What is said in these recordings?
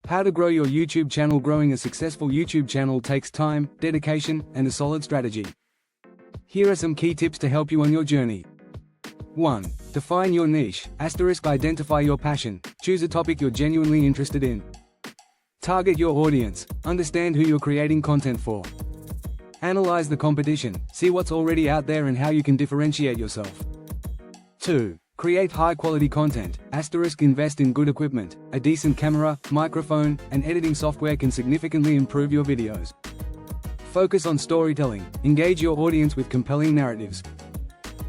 How to grow your YouTube channel. Growing a successful YouTube channel takes time, dedication, and a solid strategy. Here are some key tips to help you on your journey. 1. Define your niche. Identify your passion. Choose a topic you're genuinely interested in. Target your audience. Understand who you're creating content for. Analyze the competition. See what's already out there and how you can differentiate yourself. 2. Create high-quality content. Invest in good equipment. A decent camera, microphone, and editing software can significantly improve your videos. Focus on storytelling. Engage your audience with compelling narratives.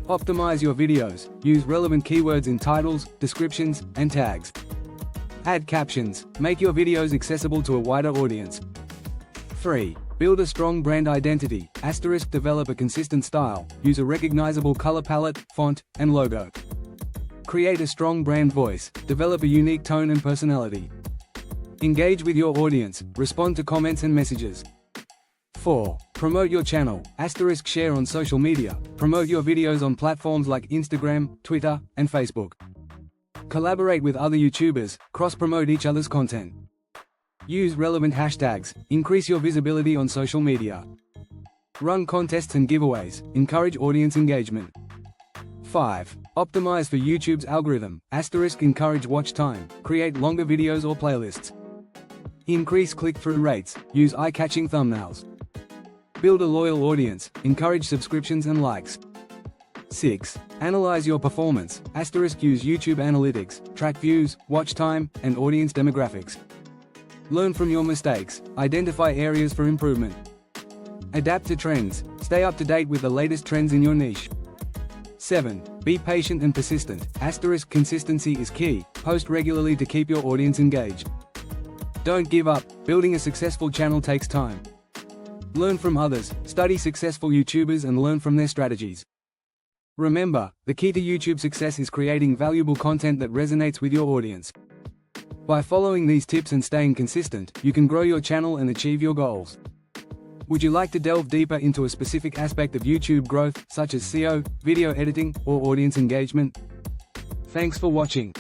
Optimize your videos. Use relevant keywords in titles, descriptions, and tags. Add captions. Make your videos accessible to a wider audience. 3. Build a strong brand identity. Develop a consistent style. Use a recognizable color palette, font, and logo. Create a strong brand voice. Develop a unique tone and personality. Engage with your audience. Respond to comments and messages. 4. Promote your channel. Share on social media. Promote your videos on platforms like Instagram, Twitter, and Facebook. Collaborate with other YouTubers. Cross-promote each other's content. Use relevant hashtags. Increase your visibility on social media. Run contests and giveaways. Encourage audience engagement. 5. Optimize for YouTube's algorithm. Encourage watch time. Create longer videos or playlists. Increase click-through rates. Use eye-catching thumbnails. Build a loyal audience. Encourage subscriptions and likes. 6. Analyze your performance. Use YouTube analytics. Track views, watch time, and audience demographics. Learn from your mistakes. Identify areas for improvement. Adapt to trends. Stay up to date with the latest trends in your niche. 7. Be patient and persistent. Consistency is key. Post regularly to keep your audience engaged. Don't give up. Building a successful channel takes time. Learn from others. Study successful YouTubers and learn from their strategies. Remember, the key to YouTube success is creating valuable content that resonates with your audience. By following these tips and staying consistent, you can grow your channel and achieve your goals. Would you like to delve deeper into a specific aspect of YouTube growth, such as SEO, video editing, or audience engagement? Thanks for watching.